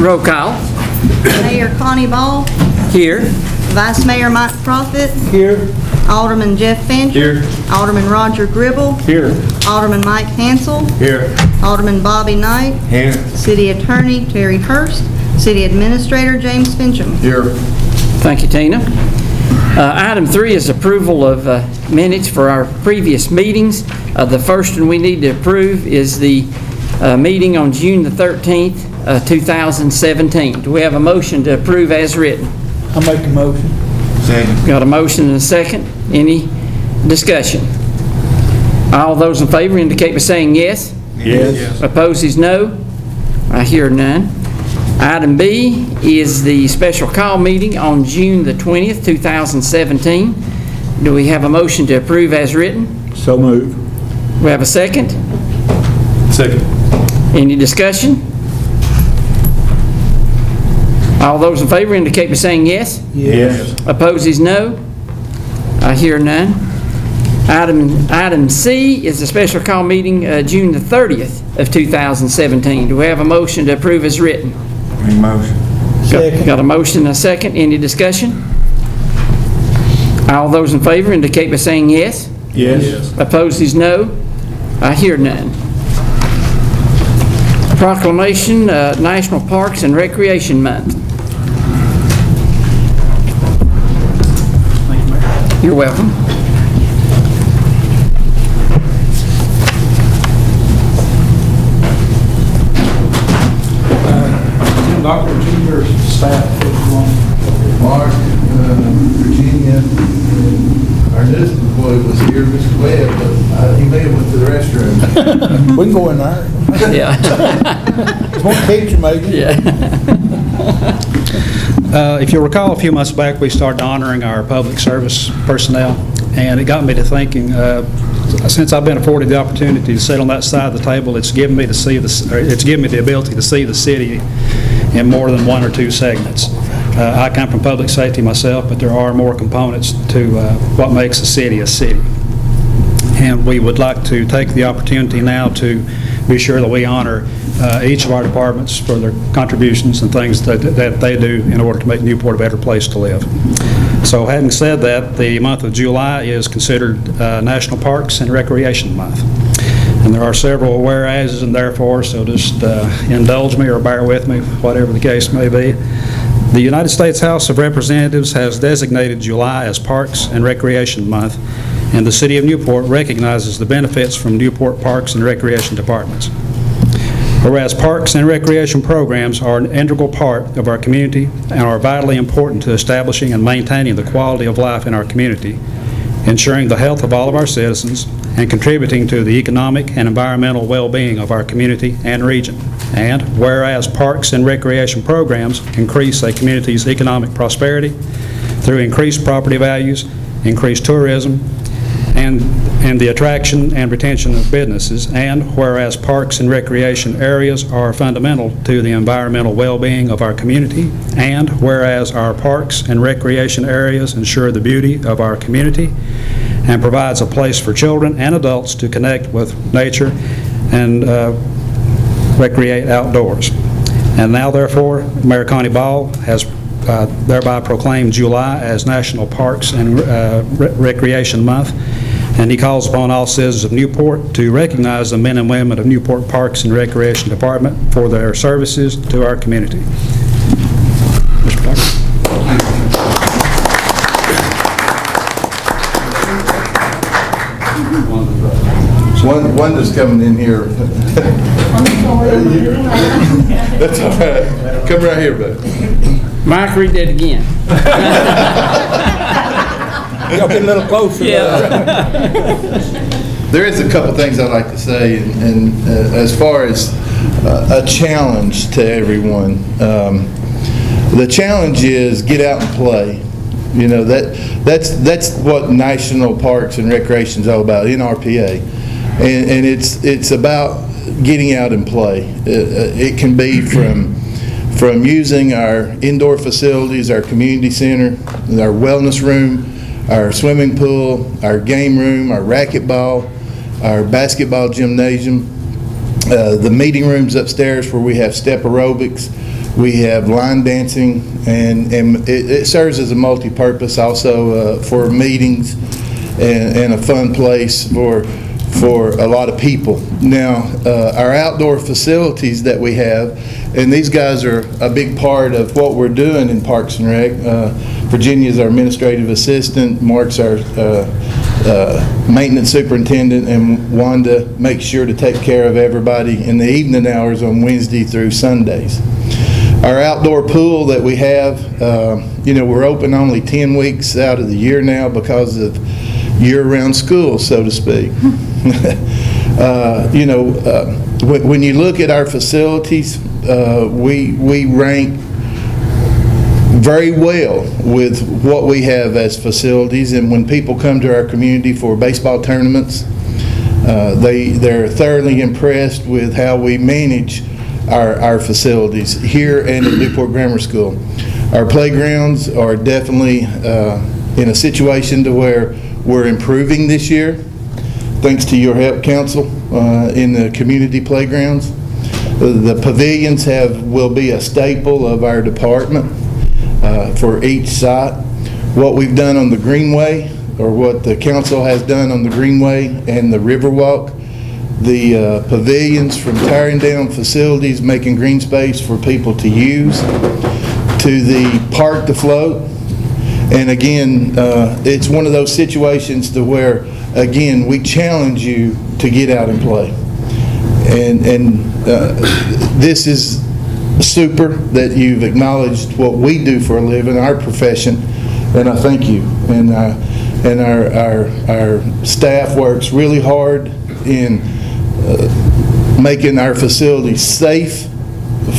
Roll call. Mayor Connie Ball. Here. Vice Mayor Mike Profit. Here. Alderman Jeff Fincher. Here. Alderman Roger Gribble. Here. Alderman Mike Hansel. Here. Alderman Bobby Knight. Here. City Attorney Terry Hurst. City Administrator James Fincham. Here. Thank you, Tina. Item 3 is approval of minutes for our previous meetings. The first one we need to approve is the meeting on June the 13th, 2017. Do we have a motion to approve as written? I'll make a motion. Second. Got a motion and a second. Any discussion? All those in favor indicate by saying yes. Yes. Opposed is no. I hear none. Item B is the special call meeting on June the 20th, 2017. Do we have a motion to approve as written? So moved. We have a second. Second. Any discussion? All those in favor indicate by saying yes. Yes. Opposed is no. I hear none. Item C is the special call meeting June the 30th of 2017. Do we have a motion to approve as written? Make motion. Second. Got a motion and a second. Any discussion? All those in favor indicate by saying yes. Yes. Opposed is no. I hear none. Proclamation, National Parks and Recreation Month. You're welcome. Dr. Junior staff, Mark, Virginia, our newest employee was here, Mr. Webb, but he may have went to the restroom. We can go in there. Yeah. It's one picture, maybe. Yeah. if you'll recall, a few months back we started honoring our public service personnel, and it got me to thinking, since I've been afforded the opportunity to sit on that side of the table, it's given me the ability to see the city in more than one or two segments. I come from public safety myself, but there are more components to what makes a city a city. And we would like to take the opportunity now to be sure that we honor each of our departments for their contributions and things that they do in order to make Newport a better place to live. So having said that, the month of July is considered National Parks and Recreation Month. And there are several whereases and therefore, so just indulge me or bear with me, whatever the case may be. The United States House of Representatives has designated July as Parks and Recreation Month, and the City of Newport recognizes the benefits from Newport Parks and Recreation Departments. Whereas parks and recreation programs are an integral part of our community and are vitally important to establishing and maintaining the quality of life in our community, ensuring the health of all of our citizens, and contributing to the economic and environmental well-being of our community and region. And whereas parks and recreation programs increase a community's economic prosperity through increased property values, increased tourism, and the attraction and retention of businesses, and whereas parks and recreation areas are fundamental to the environmental well-being of our community, and whereas our parks and recreation areas ensure the beauty of our community and provides a place for children and adults to connect with nature and recreate outdoors. And now, therefore, Mayor Connie Ball has thereby proclaimed July as National Parks and Recreation Month, and he calls upon all citizens of Newport to recognize the men and women of Newport Parks and Recreation Department for their services to our community. Mr. Parker. One that's coming in here. That's all right. Come right here, bud. Mike, read that again. Y'all get a little closer. Yeah. There is a couple things I'd like to say, and as far as a challenge to everyone, the challenge is get out and play. You know, that's what National Parks and Recreation is all about, NRPA, and it's about getting out and play. It can be from using our indoor facilities, our community center, our wellness room, our swimming pool, our game room, our racquetball, our basketball gymnasium, the meeting rooms upstairs where we have step aerobics, We have line dancing, and it serves as a multi-purpose also for meetings and a fun place for a lot of people. Now, our outdoor facilities that we have, and these guys are a big part of what we're doing in Parks and Rec. Virginia's our administrative assistant, Mark's our maintenance superintendent, and Wanda makes sure to take care of everybody in the evening hours on Wednesday through Sundays. Our outdoor pool that we have, we're open only 10 weeks out of the year now because of year-round school, so to speak. When you look at our facilities, we rank very well with what we have as facilities, and when people come to our community for baseball tournaments, they're thoroughly impressed with how we manage our facilities here and at Newport Grammar School. Our playgrounds are definitely in a situation to where we're improving this year, thanks to your help, Council, in the community playgrounds. The pavilions will be a staple of our department for each site. What we've done on the Greenway, or what the Council has done on the Greenway and the Riverwalk, the pavilions, from tearing down facilities, making green space for people to use, to the park to float. And again, it's one of those situations to where, again, we challenge you to get out and play. And this is super that you've acknowledged what we do for a living, our profession, and I thank you. And our staff works really hard in making our facilities safe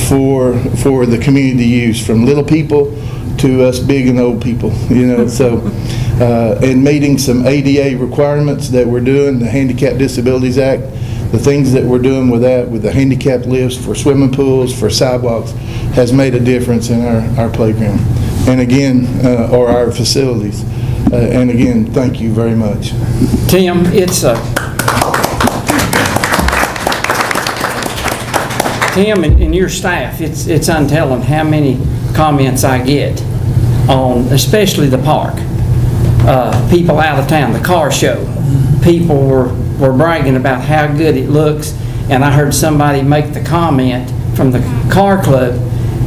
for the community use, from little people to us big and old people, so and meeting some ADA requirements that we're doing, the Handicap Disabilities Act, the things that we're doing with that, with the handicap lifts for swimming pools, for sidewalks, has made a difference in our playground, and again, or our facilities. And again, thank you very much. Tim, Tim and your staff, it's untelling how many comments I get on, especially the park. People out of town, the car show. People were bragging about how good it looks, and I heard somebody make the comment from the car club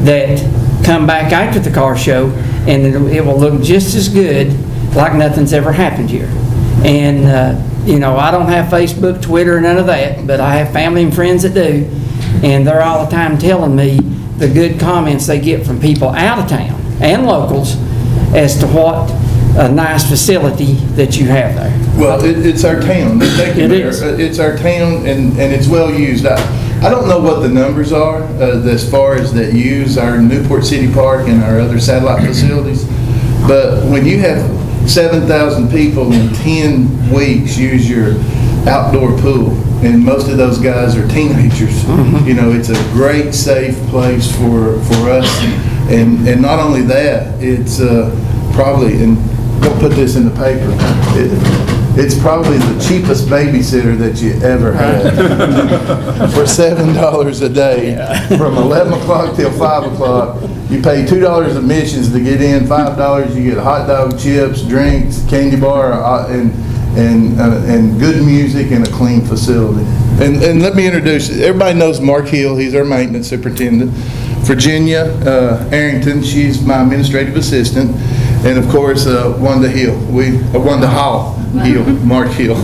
that come back after the car show and it will look just as good, like nothing's ever happened here. And I don't have Facebook, Twitter, none of that, but I have family and friends that do, and they're all the time telling me the good comments they get from people out of town and locals as to what a nice facility that you have there. Well, it's our town. Thank you, Mayor. It's our town, and it's well used. I don't know what the numbers are as far as that use our Newport City Park and our other satellite facilities, but when you have 7,000 people in 10 weeks use your outdoor pool, and most of those guys are teenagers, it's a great, safe place for us. And not only that, it's probably, and don't put this in the paper, it's probably the cheapest babysitter that you ever had. For $7 a day, from 11 o'clock till 5 o'clock, you pay $2 admissions to get in, $5 you get hot dog, chips, drinks, candy bar, and good music and a clean facility. And let me introduce you. Everybody knows Mark Hill. He's our maintenance superintendent. Virginia Arrington, she's my administrative assistant. And of course, Wanda Hill. Wanda Hall Hill, Mark Hill.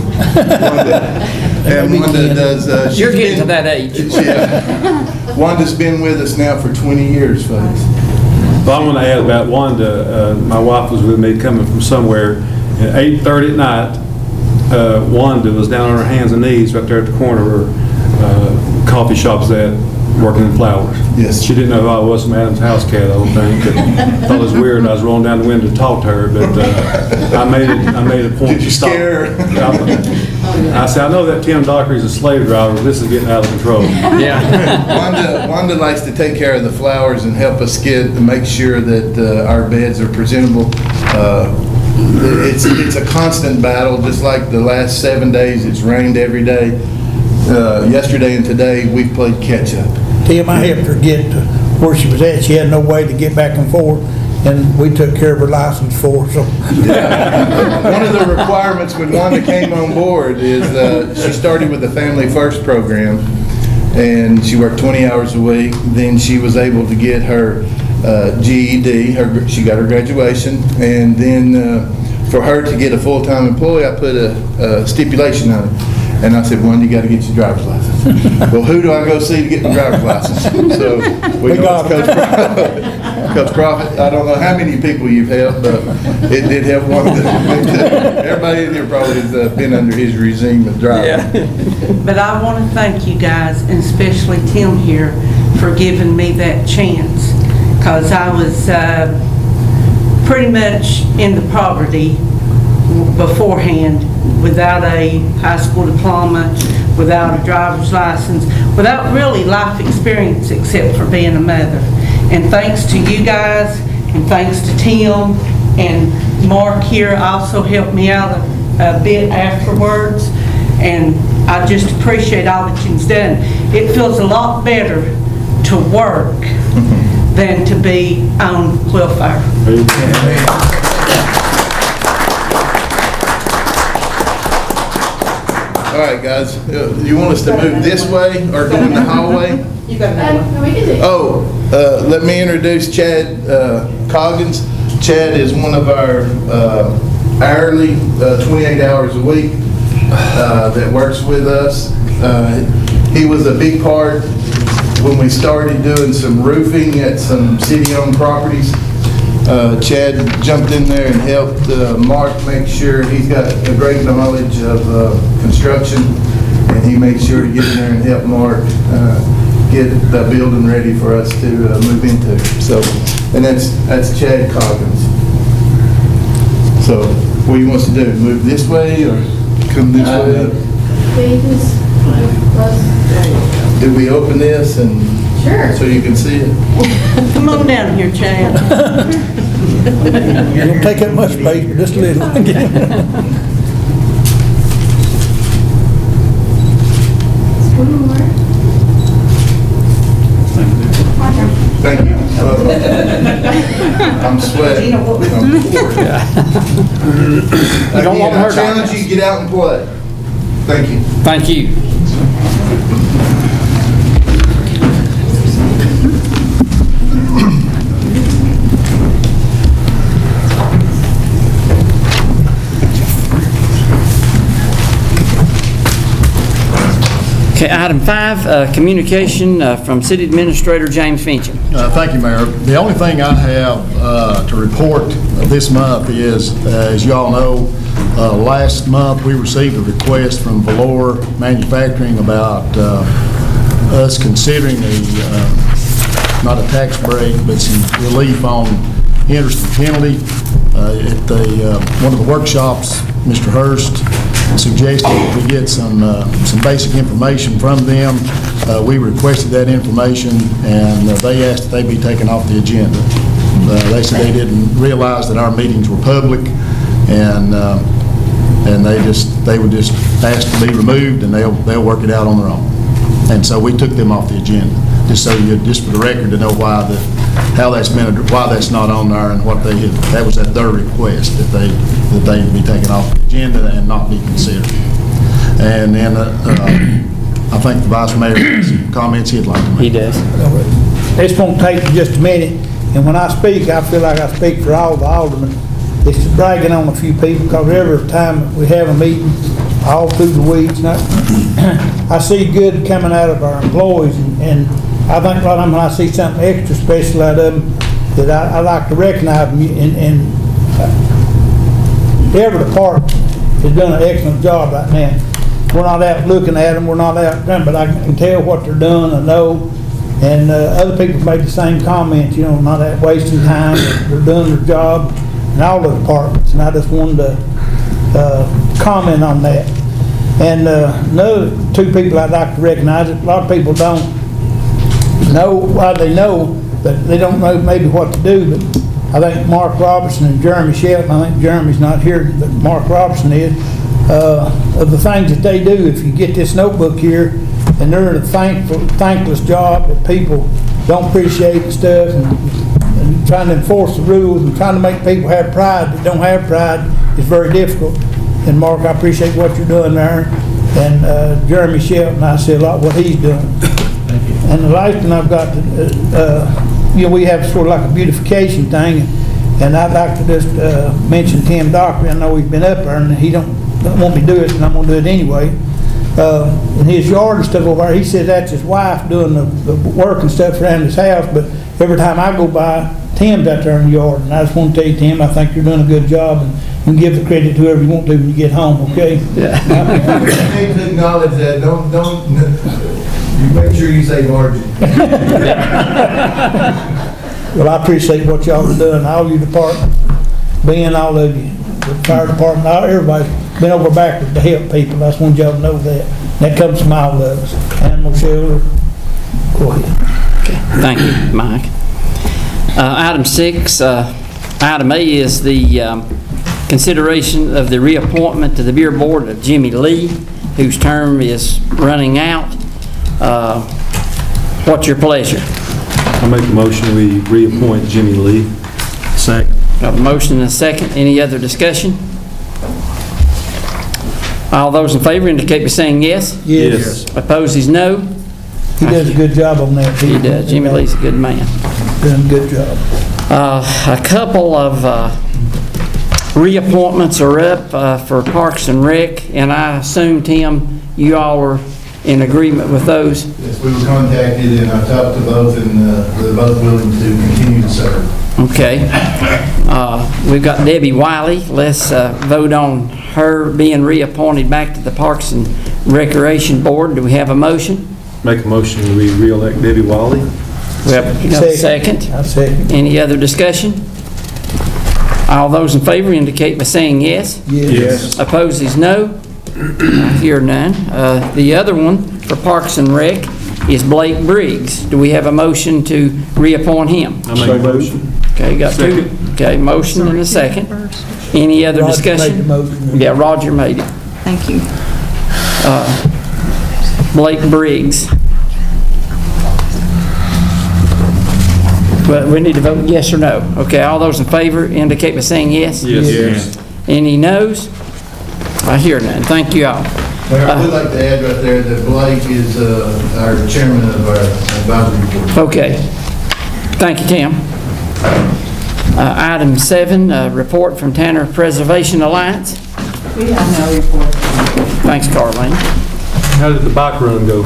And Wanda does... You're getting to that age. Yeah. Wanda's been with us now for 20 years, folks. Well, I want to add about Wanda. My wife was with me coming from somewhere. At 8:30 at night, Wanda was down on her hands and knees right there at the corner where coffee shop's at, working in flowers. Yes. She didn't know who I was from Adam's house cat, I don't think. I thought it was weird. I was rolling down the window to talk to her, but I made a point Did you to stop. scare her? I said, I know that Tim Dockery's a slave driver, but this is getting out of control. Yeah. Wanda likes to take care of the flowers and help us make sure that our beds are presentable. It's a constant battle, just like the last 7 days. It's rained every day. Yesterday and today we've played catch up. Tim, I have to forget to where she was at. She had no way to get back and forth, and we took care of her license for her, so. One of the requirements when Wanda came on board is she started with the Family First program, and she worked 20 hours a week. Then she was able to get her GED, she got her graduation, and then for her to get a full-time employee, I put a stipulation on it. And I said, Wanda, you got to get your driver's license. Well, who do I go see to get my driver's license? So we know it's Coach Prophet. Coach Prophet, I don't know how many people you've helped, but it did help one of them. Everybody in here probably has been under his regime of driving. But I want to thank you guys, and especially Tim here, for giving me that chance. Because I was pretty much in the poverty beforehand, without a high school diploma, without a driver's license, without really life experience except for being a mother. And thanks to you guys, and thanks to Tim, and Mark here also helped me out a bit afterwards. And I just appreciate all that you've done. It feels a lot better to work than to be on welfare. All right, guys, you want us to move this way or go in the hallway? You got another one. We can do. Oh, let me introduce Chad Coggins. Chad is one of our hourly, 28 hours a week that works with us. He was a big part when we started doing some roofing at some city-owned properties. Chad jumped in there and helped Mark make sure he's got a great knowledge of construction, and he made sure to get in there and help Mark get the building ready for us to move into. So, and that's Chad Coggins. So, what do you want us to do? Move this way or come this way? We just close. Did we open this and Sure. so you can see it? Come on down here, Chad. You don't take up much space, but just a little. One more. Thank you. I'm sweating. I'm bored. don't want her I challenge you to get out and play. Thank you. Thank you. Okay, item 5, communication from City Administrator James Fincham. Thank you, Mayor. The only thing I have to report this month is, as you all know, last month we received a request from Valor Manufacturing about us considering not a tax break, but some relief on interest and penalty. At one of the workshops, Mr. Hurst suggested that we get some basic information from them. We requested that information, and they asked that they be taken off the agenda. They said they didn't realize that our meetings were public, and they would just ask to be removed, and they'll work it out on their own. And so we took them off the agenda, just for the record to know why that's not on there, and what they had. That was at their request that they be taken off the agenda and not be considered. And then I think the Vice Mayor has some comments he'd like to make. He does. It's going to take just a minute, and when I speak, I feel like I speak for all the aldermen. It's just bragging on a few people, because every time we have a meeting, all through the weeks, and I see good coming out of our employees, and I think a lot of them, when I see something extra special out of them, that I like to recognize them, and every department has done an excellent job right now. We're not out looking at them, we're not out, but I can tell what they're doing, I know, and other people made the same comments, you know, not out wasting time, they're doing their job in all the departments, and I just wanted to comment on that. And another two people I'd like to recognize, a lot of people don't know why they know, but they don't know maybe what to do, but I think Mark Robertson and Jeremy Shelton, I think Jeremy's not here, but Mark Robertson is, of the things that they do. If you get this notebook here, and they're a thankless job that people don't appreciate stuff and trying to enforce the rules and trying to make people have pride that don't have pride is very difficult. And Mark, I appreciate what you're doing there. And Jeremy Shelton, I see a lot what he's doing. And the last thing I've got to, you know, we have sort of like a beautification thing, and I'd like to just mention Tim Dockery. I know he's been up there, and he don't want me to do it, and I'm going to do it anyway. In his yard and stuff over there, he says that's his wife doing the work and stuff around his house, but every time I go by, Tim's out there in the yard, and I just want to tell you, Tim, I think you're doing a good job, and you can give the credit to whoever you want to when you get home, okay? Yeah. You need to acknowledge that. Don't, you make sure you say Margie. Well, I appreciate what y'all are doing, all you departments, Ben, all of you, the fire department, everybody's been over backwards to help people. I just want y'all to know that. That comes from all of us. Animal shelter. Go ahead. Okay. Thank you, Mike. Item 6, item A is the consideration of the reappointment to the Beer Board of Jimmy Lee, whose term is running out. What's your pleasure? I make a motion we reappoint Jimmy Lee. Second. Got a motion and a second. Any other discussion? All those in favor indicate by saying yes. Yes. Opposed is no. He does a good job on that. He does. Jimmy Lee's a good man. Doing a good job. A couple of reappointments are up for Parks and Rec, and I assume, Tim, you all are in agreement with those? Yes, we were contacted, and I talked to both, and they're both willing to continue to serve. Okay. We've got Debbie Wiley. Let's vote on her being reappointed back to the Parks and Recreation Board. Do we have a motion? Make a motion we re-elect Debbie Wiley. We have a second. I'll second. Any other discussion? All those in favor indicate by saying yes. Yes. Opposed is no. I hear none. The other one for Parks and Rec is Blake Briggs. Do we have a motion to reappoint him? I make a motion. Okay, got two. Okay, motion and a second. Any other discussion? Roger made the motion. Yeah, Roger made it. Thank you. Blake Briggs. But we need to vote yes or no. Okay, all those in favor indicate by saying yes. Yes. Any noes? I hear none. Thank you all. Mayor, I would like to add right there that Blake is our chairman of our advisory board. Okay. Thank you, Tim. Item 7, report from Tanner Preservation Alliance. We have no report. Thanks, Carlene. How did the bike run go?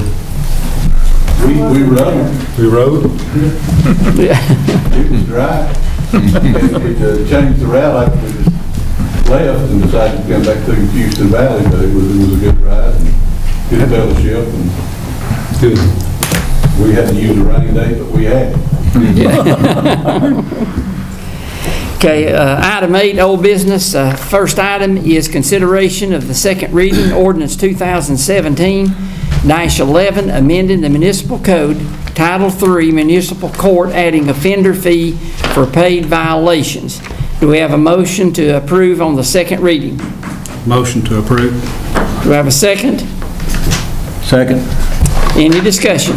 We rode. We rode? It was dry. We changed the route after we just left and decided to come back to Houston Valley, but it was a good ride and good fellowship, and Good. we hadn't used a rainy day, but we had. Okay, item 8, old business. First item is consideration of the second reading, ordinance 2017-11, amending the municipal code, Title III, municipal court, adding offender fee for paid violations. Do we have a motion to approve on the second reading? Motion to approve. Do we have a second? Second. Any discussion?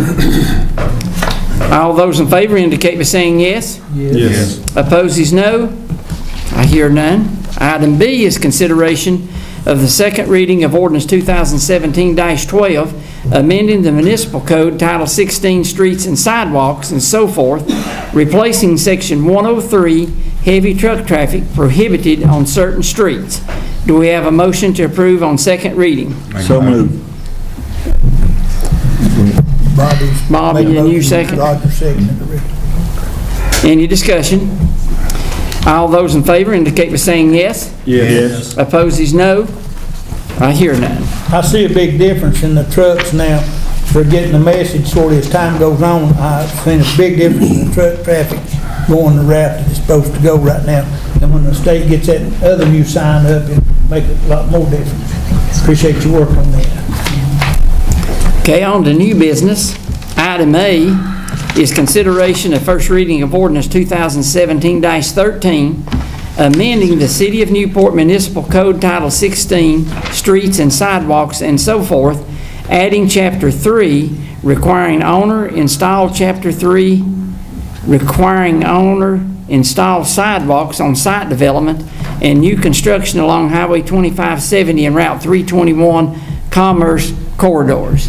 All those in favor indicate by saying yes. Yes. Opposed is no. I hear none. Item B is consideration of the second reading of ordinance 2017-12, amending the municipal code, Title 16, streets and sidewalks and so forth, replacing section 103, heavy truck traffic prohibited on certain streets. Do we have a motion to approve on second reading? So moved. Bobby, and you second? Roger second. Any discussion? All those in favor indicate by saying yes. Yes. Opposed is no. I hear none. I see a big difference in the trucks now. They're getting the message sort of as time goes on. I've seen a big difference in the truck traffic going the route that it's supposed to go right now. And when the state gets that other new sign up, it'll make it a lot more difference. Appreciate your work on that. Okay, on to new business. Item A is consideration of first reading of ordinance 2017-13, amending the City of Newport Municipal Code Title 16, streets and sidewalks and so forth, adding Chapter 3, requiring owner install Chapter 3, requiring owner install sidewalks on site development, and new construction along Highway 2570 and Route 321 commerce corridors.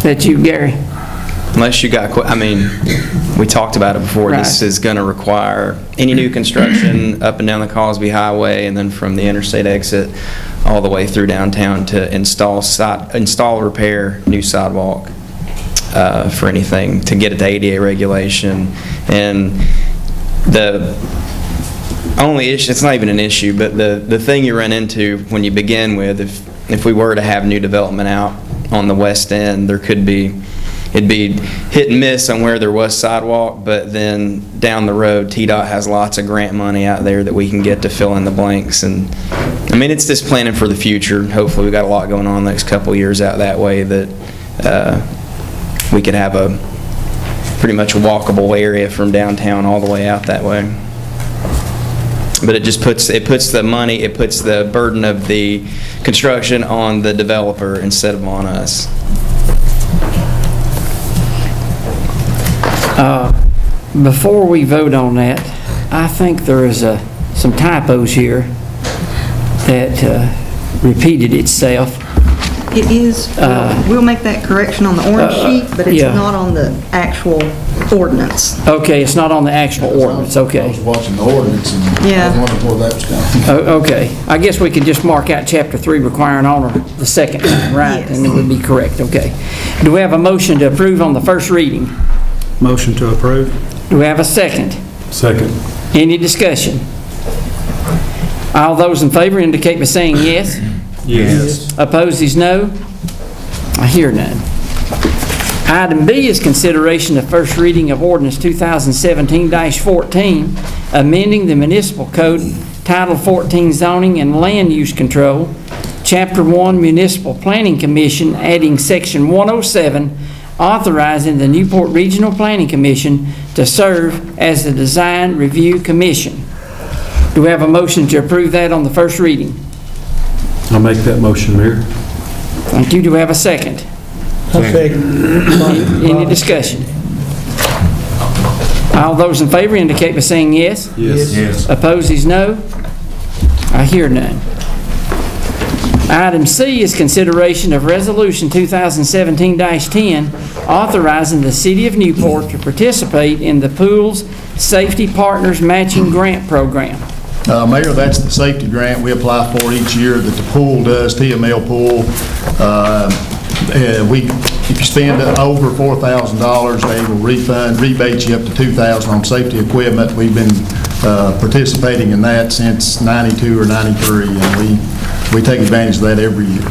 That you, Gary? Unless you got, I mean, we talked about it before. Right. This is going to require any new construction up and down the Cosby Highway and then from the interstate exit all the way through downtown to install, repair, new sidewalk for anything to get it to ADA regulation. And the only issue, it's not even an issue, but the thing you run into when you begin with, if we were to have new development out on the west end, there could be, it'd be hit and miss on where there was sidewalk, but then down the road, TDOT has lots of grant money out there that we can get to fill in the blanks. And I mean, it's just planning for the future. Hopefully we've got a lot going on the next couple of years out that way that we could have a pretty much a walkable area from downtown all the way out that way. But it just puts the money, it puts the burden of the construction on the developer instead of on us. Before we vote on that, I think there is some typos here that repeated itself. It is, we'll make that correction on the orange sheet, but it's yeah. not on the actual ordinance. Okay, it's not on the actual ordinance, I okay. was watching the ordinance and I Yeah. was wondering where that was coming from. Okay, I guess we could just mark out Chapter 3 requiring owner the second time, right? Yes. And it would be correct, okay. Do we have a motion to approve on the first reading? Motion to approve. Do we have a second? Second. Any discussion? All those in favor indicate by saying yes. Yes. Opposed is no. I hear none. Item B is consideration of first reading of ordinance 2017-14, amending the municipal code, Title 14 zoning and land use control, Chapter 1 Municipal Planning Commission, adding Section 107, authorizing the Newport Regional Planning Commission to serve as the Design Review Commission. Do we have a motion to approve that on the first reading? I'll make that motion, Mayor. Thank you. Do we have a second? I second. Any discussion? All those in favor indicate by saying yes. Yes. Opposed is no. I hear none. Item C is consideration of Resolution 2017-10, authorizing the City of Newport to participate in the Pool's Safety Partners Matching Grant Program. Mayor, that's the safety grant we apply for each year that the pool does, TML Pool. If you spend over $4,000, they will rebate you up to $2,000 on safety equipment. We've been participating in that since '92 or '93, and we take advantage of that every year.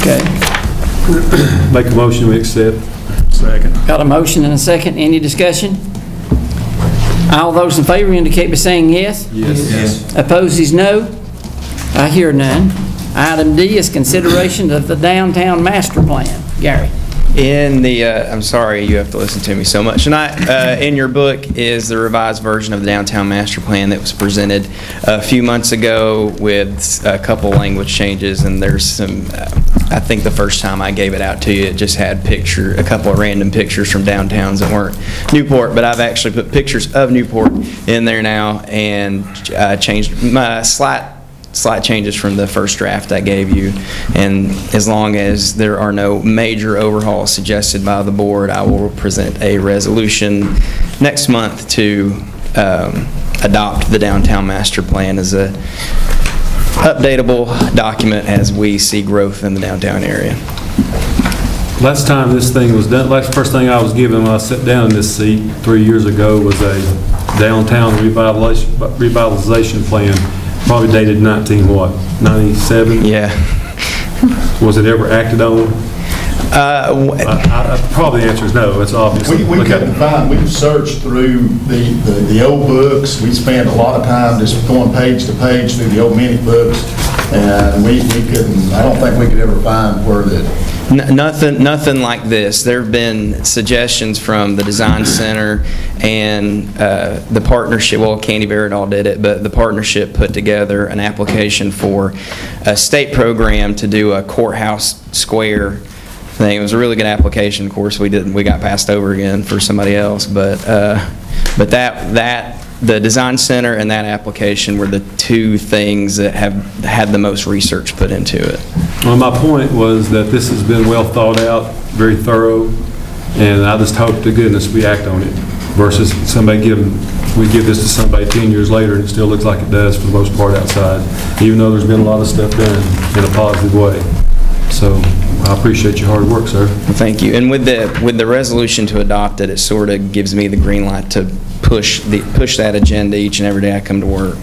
Okay. Make a motion, we accept. Second. Got a motion and a second. Any discussion? All those in favor indicate by saying yes. Yes. Opposed is no. I hear none. Item D is consideration of the downtown master plan. Gary. In the, I'm sorry you have to listen to me so much tonight. In your book is the revised version of the downtown master plan that was presented a few months ago with a couple language changes, and there's some, I think the first time I gave it out to you, it just had a couple of random pictures from downtowns that weren't Newport, but I've actually put pictures of Newport in there now and changed my slight changes from the first draft I gave you, and as long as there are no major overhauls suggested by the board, I will present a resolution next month to adopt the downtown master plan as a updatable document as we see growth in the downtown area. Last time this thing was done, first thing I was given when I sat down in this seat 3 years ago was a downtown revitalization plan. Probably dated 97? Yeah. Was it ever acted on? Probably the answer is no. It's obvious. We couldn't find, we searched through the old books. We spent a lot of time just going page to page through the old minute books, and we couldn't, I don't think we could ever find where Nothing like this. There have been suggestions from the Design Center and the partnership, well, Candy Veridal did it, but the partnership put together an application for a state program to do a courthouse square thing. It was a really good application. Of course, we got passed over again for somebody else, but the Design Center and that application were the two things that have had the most research put into it. Well, my point was that this has been well thought out, very thorough, and I just hope to goodness we act on it versus we give this to somebody 10 years later and it still looks like it does for the most part outside, even though there's been a lot of stuff done in a positive way. So I appreciate your hard work, sir. Well, thank you. And with the resolution to adopt it, it sort of gives me the green light to push that agenda each and every day I come to work.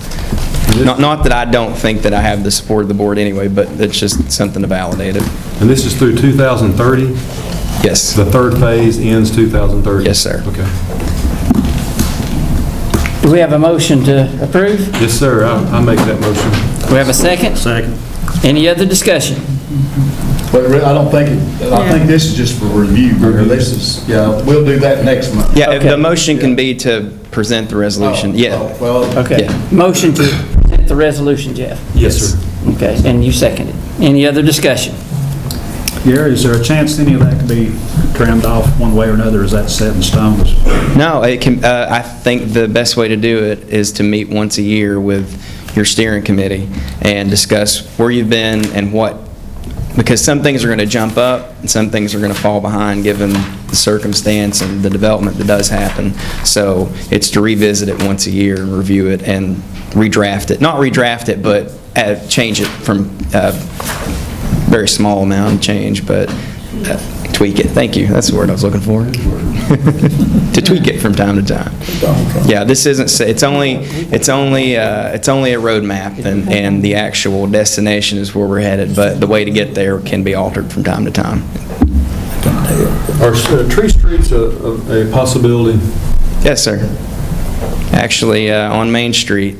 Not that I don't think that I have the support of the board anyway, but it's just something to validate it. And this is through 2030? Yes. The third phase ends 2030? Yes, sir. Okay. Do we have a motion to approve? Yes, sir. I make that motion. Do we have a second? Second. Any other discussion? But really, I think this is just for review. This is, we'll do that next month. Yeah, Okay. the motion can be to present the resolution. Well, Okay. Yeah. Motion to present the resolution, Jeff. Yes, sir. Okay, and you seconded. Any other discussion? Gary, is there a chance any of that could be trimmed off one way or another? Is that set in stone? No, it can. I think the best way to do it is to meet once a year with your steering committee and discuss where you've been and what, because some things are going to jump up and some things are going to fall behind given the circumstance and the development that does happen. So it's to revisit it once a year and review it and redraft it. Not redraft it, but change it from very small amount of change, but tweak it. Thank you. That's the word I was looking for. To tweak it from time to time. Yeah, this isn't. It's only a roadmap, and the actual destination is where we're headed. But the way to get there can be altered from time to time. Are tree streets a possibility? Yes, sir. Actually, on Main Street,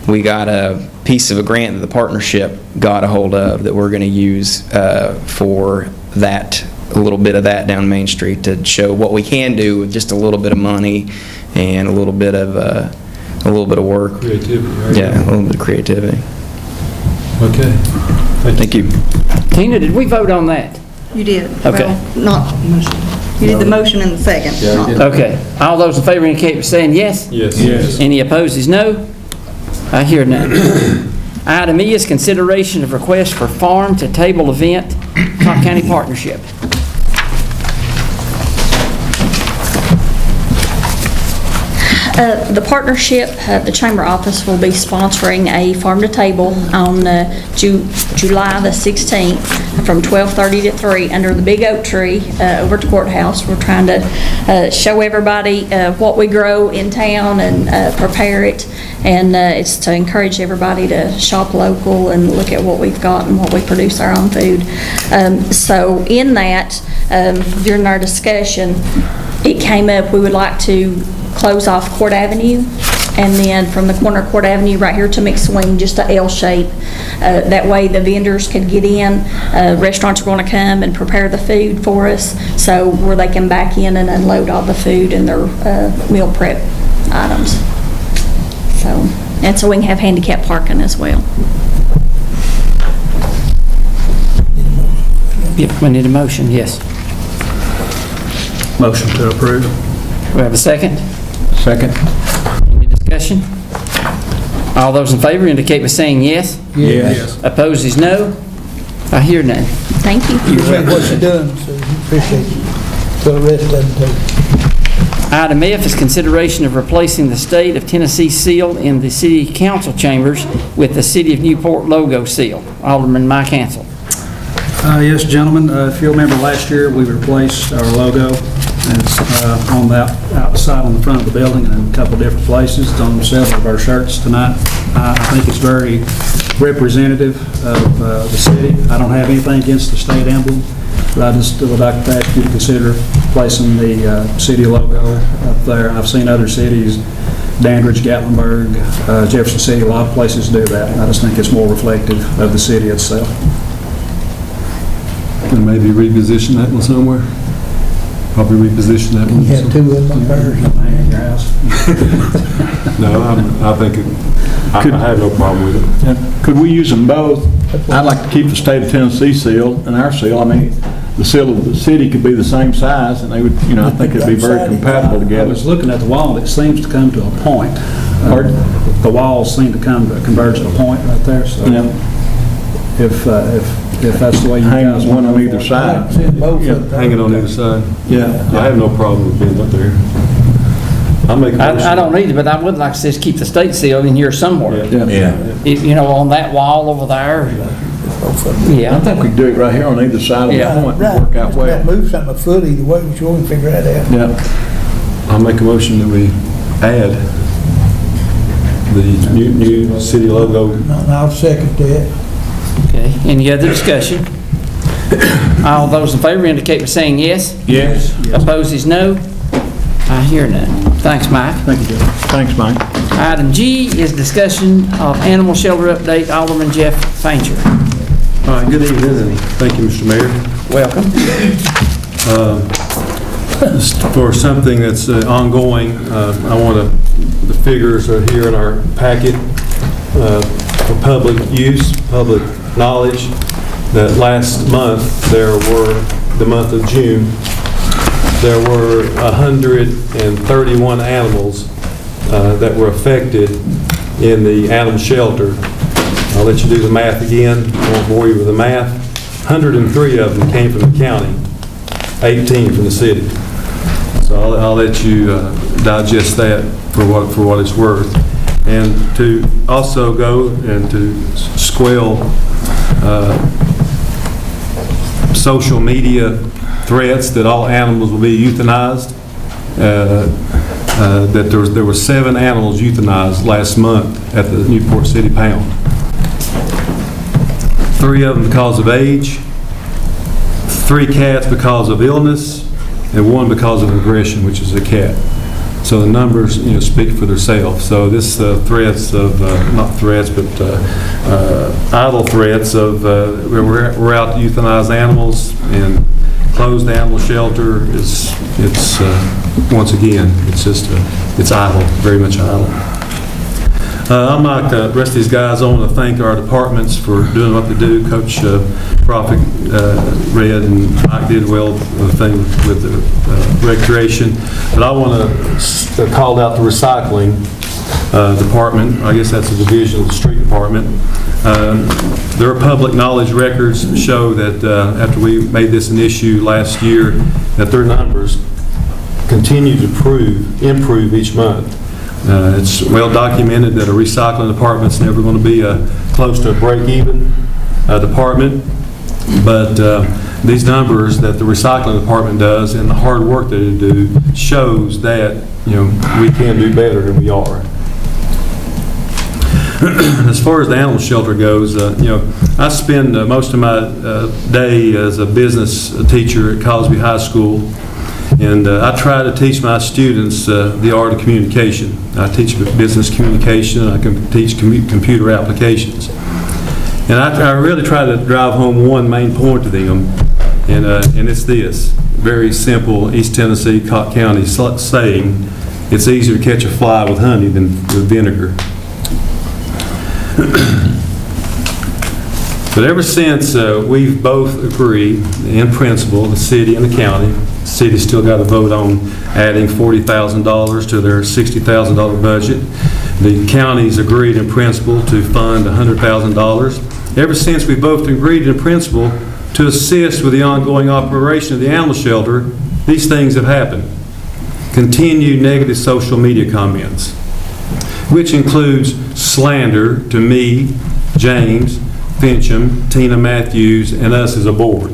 we got a piece of a grant that the partnership got a hold of that we're going to use for that, a little bit of that down Main Street to show what we can do with just a little bit of money and a little bit of work. Creativity, right? Yeah, a little bit of creativity. Okay. Thank you. Tina, did we vote on that? You did. Okay. Well, not, you did the motion in the second. Yeah, I did. Okay. All those in favor indicate by saying yes. Yes. Yes. Any opposed is no. I hear none. Item E is consideration of request for farm-to-table event, Clark County Partnership. The partnership, the chamber office will be sponsoring a farm to table on July the 16th from 12:30 to 3 under the big oak tree over at the courthouse. We're trying to show everybody what we grow in town and prepare it, and it's to encourage everybody to shop local and look at what we've got and what we produce our own food. So in that, during our discussion, it came up we would like to close off Court Avenue, and then from the corner of Court Avenue right here to McSween, just a L shape. That way the vendors could get in. Restaurants are going to come and prepare the food for us, so where they can back in and unload all the food and their meal prep items. So we can have handicap parking as well. Yep, we need a motion, yes. Motion to approve. We have a second? Second. Any discussion? All those in favor indicate by saying yes. Yes. Opposed is no. I hear none. Thank you. You appreciate what you're doing, so we appreciate you. For the rest of them too. Item F is consideration of replacing the state of Tennessee seal in the city council chambers with the City of Newport logo seal. Alderman Mike Hansel. Yes, gentlemen, if you remember last year, we replaced our logo. It's on the outside on the front of the building and in a couple of different places. It's on several of our shirts tonight. I think it's very representative of the city. I don't have anything against the state emblem, but I just would like to ask you to consider placing the city logo up there. I've seen other cities, Dandridge, Gatlinburg, Jefferson City, a lot of places do that. I just think it's more reflective of the city itself. And maybe reposition that one somewhere. Probably reposition that one. You have two of them up there or something in your house. No, I think I have no problem with it. Could we use them both? I'd like to keep the state of Tennessee seal and our seal. I mean, the seal of the city could be the same size, and they would, you know, I think it'd be very compatible I together. was looking at the wall, it seems to come to a point. The walls seem to converge to a point right there, so Yeah. if that's the way you Hang guys one want on to either go side. I'd send both of them. Hang it on either side. Yeah. I have no problem with being up there. I'll make a motion. I don't either, but I would like to just keep the state seal in here somewhere. Yeah. You know, on that wall over there. I Yeah. think we could do it right here on either side of the Yeah. point Right. and work out well. Move something a foot either way, but you can figure that out. Yeah. I'll make a motion that we add the new city logo. And I'll second that. Okay, any other discussion? All those in favor indicate by saying yes. Yes. Opposed is no. I hear none. Thanks, Mike. Thank you, Jeff. Thanks, Mike. Item G is discussion of animal shelter update, Alderman Jeff Fancher. All right, good evening, and thank you, Mr. Mayor. Welcome. For something that's ongoing, I want to, the figures are here in our packet for public use, public knowledge, that last month, the month of June, there were 131 animals that were affected in the animal shelter. I'll let you do the math again. I won't bore you with the math. 103 of them came from the county, 18 from the city. So I'll let you digest that for what it's worth. And to also go and to squelch social media threats that all animals will be euthanized, that there were 7 animals euthanized last month at the Newport City Pound. 3 of them because of age, 3 cats because of illness, and 1 because of aggression, which is a cat. So the numbers, speak for themselves. So this threats of, not threats, but idle threats of we're out to euthanize animals and closed animal shelter it's once again, it's idle, very much idle. Unlike the rest of these guys, I want to thank our departments for doing what they do. Coach Profit, Red, and Mike did well with the thing with the recreation. But I want to call out the recycling department. I guess that's a division of the street department. Their public knowledge records show that after we made this an issue last year, that their numbers continue to improve each month. It's well documented that a recycling department's never going to be close to a break-even department, but these numbers that the recycling department does and the hard work that they do shows that we can do better than we are. As far as the animal shelter goes, I spend most of my day as a business teacher at Cosby High School. And I try to teach my students the art of communication. I teach business communication, and I can teach computer applications. And I really try to drive home one main point to them, and it's this. Very simple East Tennessee County saying, it's easier to catch a fly with honey than with vinegar. But ever since we've both agreed, in principle, the city and the county, the city's still got to vote on adding $40,000 to their $60,000 budget. The county's agreed in principle to fund $100,000. Ever since we both agreed in principle to assist with the ongoing operation of the animal shelter, these things have happened. Continued negative social media comments, which includes slander to me, James, Fincham, Tina Matthews, and us as a board.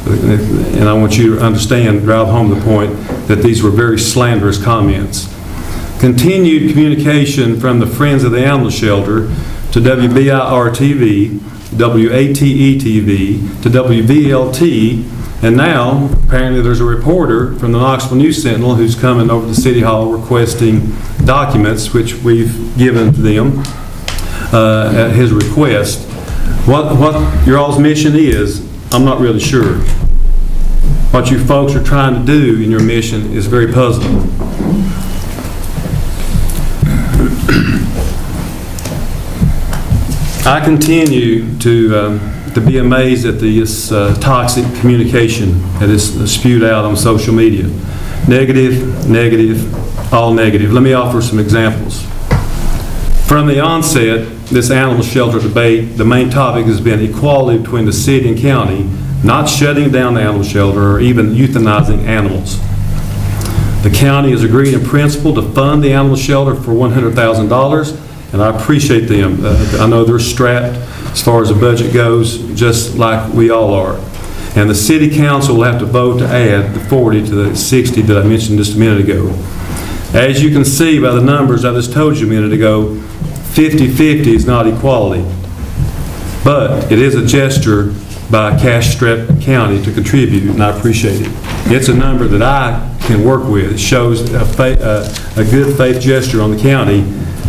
And I want you to understand, drive home the point, that these were very slanderous comments. Continued communication from the Friends of the Animal Shelter to WBIR-TV, WATE-TV, to WVLT, and now apparently there's a reporter from the Knoxville News Sentinel who's coming over to City Hall requesting documents, which we've given to them at his request. What your all's mission is I'm not really sure. What you folks are trying to do in your mission is very puzzling. I continue to be amazed at this toxic communication that is spewed out on social media. Negative, negative, all negative. Let me offer some examples. From the onset, this animal shelter debate, the main topic has been equality between the city and county, not shutting down the animal shelter or even euthanizing animals. The county has agreed in principle to fund the animal shelter for $100,000, and I appreciate them. I know they're strapped as far as the budget goes, just like we all are. And the city council will have to vote to add the 40 to the 60 that I mentioned just a minute ago. As you can see by the numbers I just told you a minute ago, 50-50 is not equality, but it is a gesture by cash-strapped county to contribute, and I appreciate it. It's a number that I can work with. It shows a good faith gesture on the county,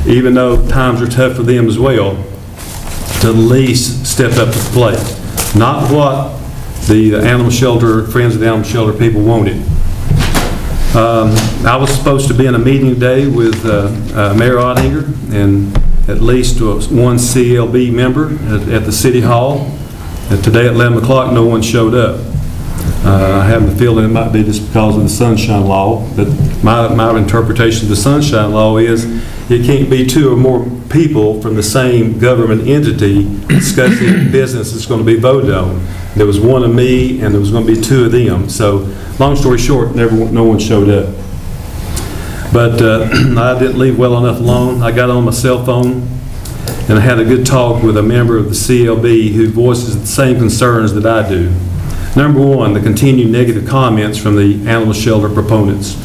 even though times are tough for them as well, to at least step up to the plate. Not what the animal shelter, Friends of the Animal Shelter people wanted. I was supposed to be in a meeting today with Mayor Ottinger and at least one CLB member at the City Hall. Today at 11 o'clock, no one showed up. I have the feeling it might be just because of the Sunshine Law, but my interpretation of the Sunshine Law is it can't be two or more people from the same government entity discussing business that's going to be voted on. There was one of me and there was going to be two of them. So long story short, no one showed up. But I didn't leave well enough alone. I got on my cell phone and I had a good talk with a member of the CLB who voices the same concerns that I do. Number one, the continued negative comments from the animal shelter proponents.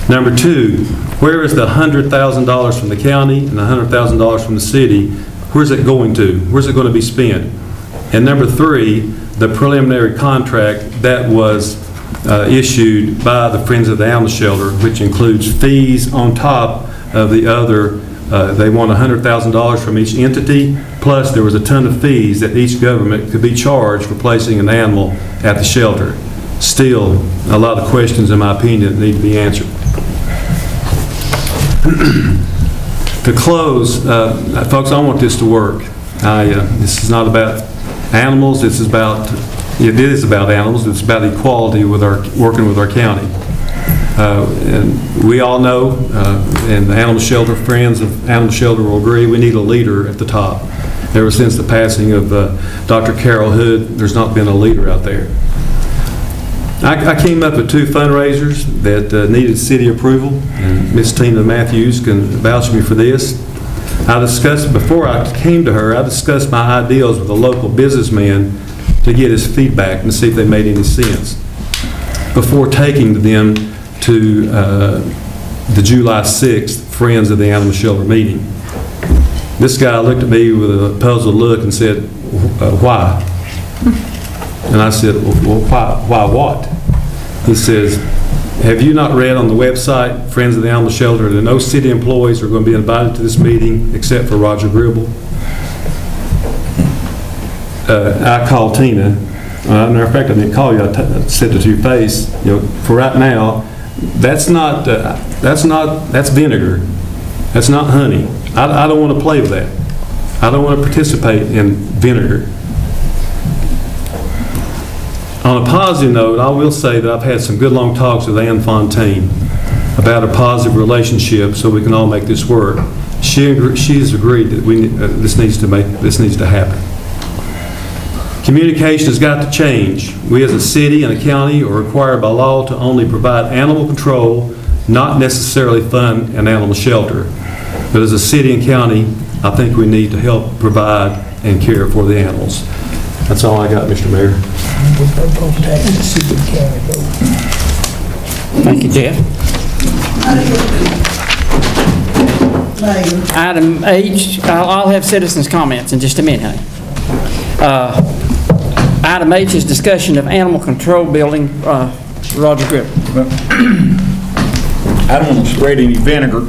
Number two, where is the $100,000 from the county and the $100,000 from the city? Where's it going to? Where's it going to be spent? And number three, the preliminary contract that was issued by the Friends of the Animal Shelter, which includes fees on top of the other. They want $100,000 from each entity, plus there was a ton of fees that each government could be charged for placing an animal at the shelter. Still, a lot of questions, in my opinion, that need to be answered. To close, folks, I want this to work. This is not about animals. It is about animals. It's about equality with working with our county. And we all know, and the animal shelter, Friends of Animal Shelter will agree, we need a leader at the top. Ever since the passing of Dr. Carol Hood, there's not been a leader out there. I came up with two fundraisers that needed city approval, and Ms. Tina Matthews can vouch for me for this. Before I came to her, I discussed my ideals with a local businessman to get his feedback and see if they made any sense before taking them to the July 6th Friends of the Animal Shelter meeting. This guy looked at me with a puzzled look and said, why? And I said, well, why what? He says, have you not read on the website, Friends of the Animal Shelter, that no city employees are going to be invited to this meeting except for Roger Gribble? I called Tina. Matter of fact, I didn't call you. I said it to your face. You know, for right now, that's vinegar. That's not honey. I don't want to play with that. I don't want to participate in vinegar. On a positive note, I will say that I've had some good long talks with Ann Fontaine about a positive relationship so we can all make this work. She's agreed that this needs to happen. Communication has got to change. We as a city and a county are required by law to only provide animal control, not necessarily fund an animal shelter. But as a city and county, I think we need to help provide and care for the animals. That's all I got, Mr. Mayor. Thank you, Jeff. Item H, I'll have citizens' comments in just a minute, honey. Item H is discussion of animal control building. Roger Gribble. I don't want to spread any vinegar,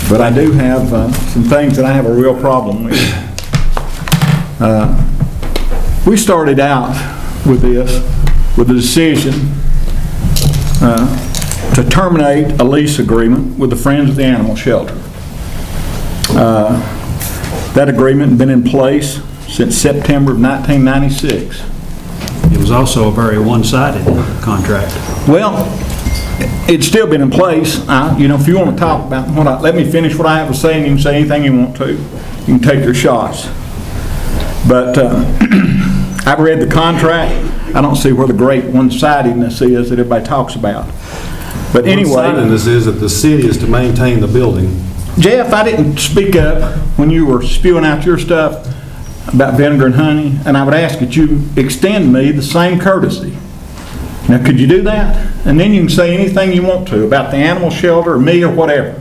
but I do have some things that I have a real problem with. We started out with this, with the decision to terminate a lease agreement with the Friends of the Animal Shelter. That agreement had been in place since September of 1996. It was also a very one-sided contract. Well, it's still been in place. You know, if you want to talk about let me finish what I have to say, and you can say anything you want to. You can take your shots. But I've read the contract. I don't see where the great one-sidedness is that everybody talks about. But anyway, one-sidedness is that the city is to maintain the building. Jeff, I didn't speak up when you were spewing out your stuff about vinegar and honey, and I would ask that you extend me the same courtesy. Now, could you do that? And then you can say anything you want to about the animal shelter or me or whatever.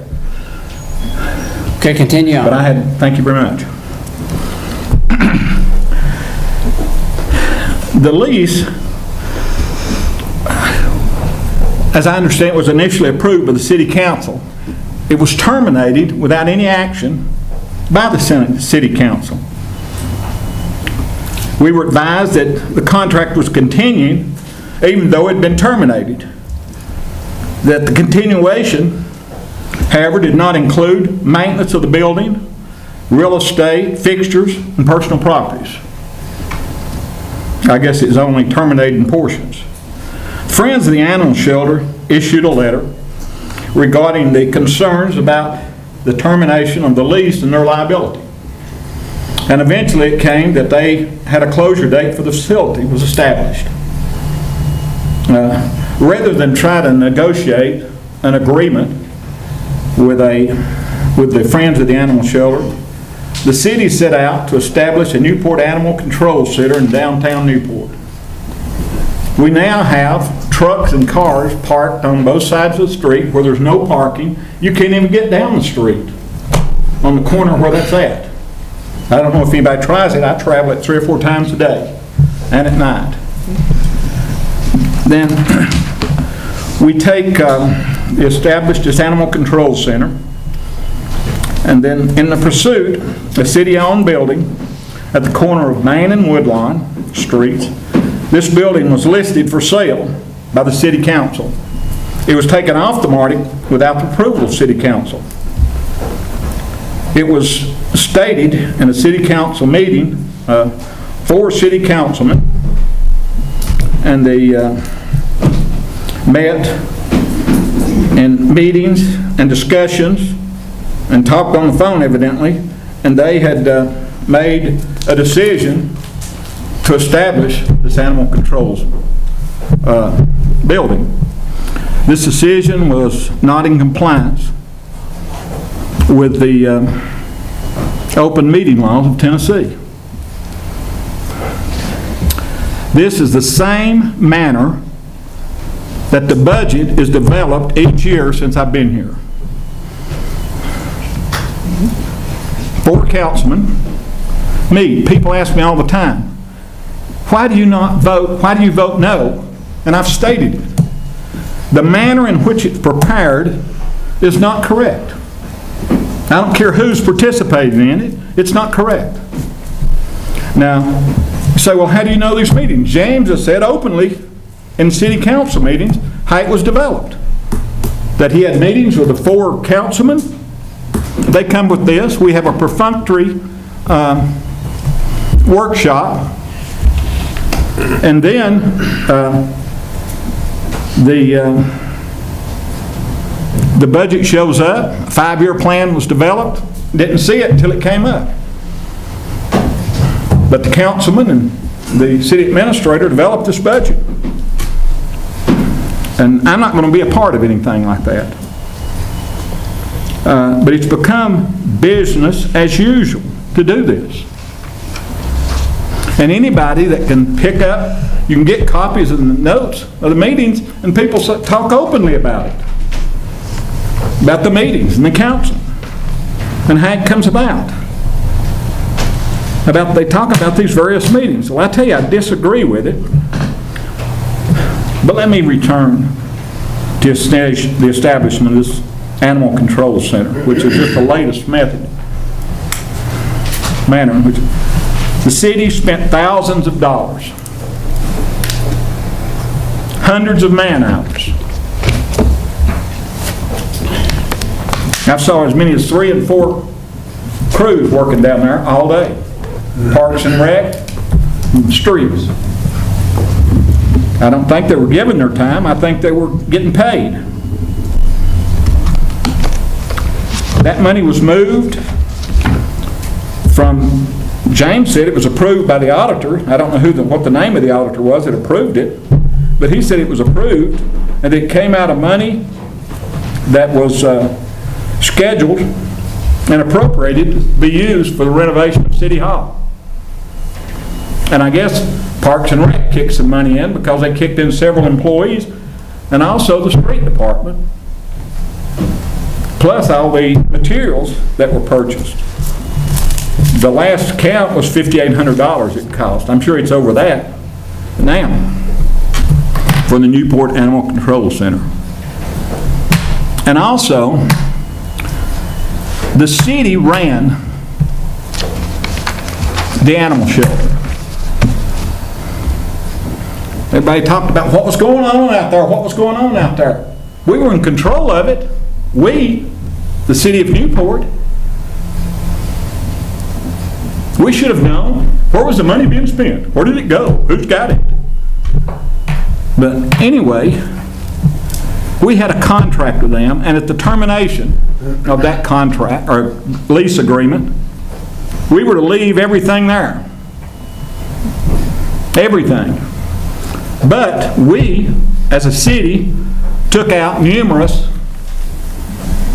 Okay, continue on. But thank you very much. The lease, as I understand, was initially approved by the city council. It was terminated without any action by the city council. We were advised that the contract was continuing even though it had been terminated. That the continuation, however, did not include maintenance of the building, real estate, fixtures, and personal properties. I guess it's only terminated in portions. Friends of the Animal Shelter issued a letter regarding the concerns about the termination of the lease and their liability. And eventually it came that they had a closure date for the facility was established. Rather than try to negotiate an agreement with the Friends of the Animal Shelter, the city set out to establish a Newport Animal Control Center in downtown Newport. We now have trucks and cars parked on both sides of the street where there's no parking. You can't even get down the street on the corner where that's at. I don't know if anybody tries it. I travel it 3 or 4 times a day and at night. Then we take established this animal control center, and then in the pursuit, a city-owned building at the corner of Main and Woodlawn Streets. This building was listed for sale by the city council. It was taken off the market without the approval of city council. It was stated in a city council meeting, 4 city councilmen, and they met in meetings and discussions and talked on the phone evidently, and they had made a decision to establish this animal controls building. This decision was not in compliance with the open meeting laws of Tennessee. This is the same manner that the budget is developed each year since I've been here. 4 councilmen meet. People ask me all the time, why do you not vote? Why do you vote no? And I've stated it. The manner in which it's prepared is not correct. I don't care who's participating in it, it's not correct. Now, you say, well, how do you know these meetings? James has said openly in city council meetings how it was developed. That he had meetings with the 4 councilmen. They come with this. We have a perfunctory workshop. And then the budget shows up. A 5-year plan was developed. Didn't see it until it came up. But the councilman and the city administrator developed this budget. And I'm not going to be a part of anything like that. But it's become business as usual to do this. And anybody that can pick up, you can get copies of the notes of the meetings, and people talk openly about it. About the meetings and the council. And how it comes about. They talk about these various meetings. Well, I tell you, I disagree with it. But let me return to the establishment of this Animal Control Center, which is just the latest manner in which the city spent thousands of dollars hundreds of man-hours. I saw as many as 3 and 4 crews working down there all day. Parks and Rec, and streets. I don't think they were given their time. I think they were getting paid. That money was moved from, James said it was approved by the auditor. I don't know what the name of the auditor was that approved it, but he said it was approved, and it came out of money that was scheduled and appropriated to be used for the renovation of City Hall. And I guess Parks and Rec kicked some money in because they kicked in several employees, and also the street department, plus all the materials that were purchased. The last count was $5,800 it cost. I'm sure it's over that now for the Newport Animal Control Center. And also, the city ran the animal shelter. Everybody talked about what was going on out there, what was going on out there. We were in control of it. We, the city of Newport, we should have known. Where was the money being spent? Where did it go? Who's got it? But anyway, we had a contract with them, and at the termination of that contract, or lease agreement, we were to leave everything there. Everything. But we, as a city, took out numerous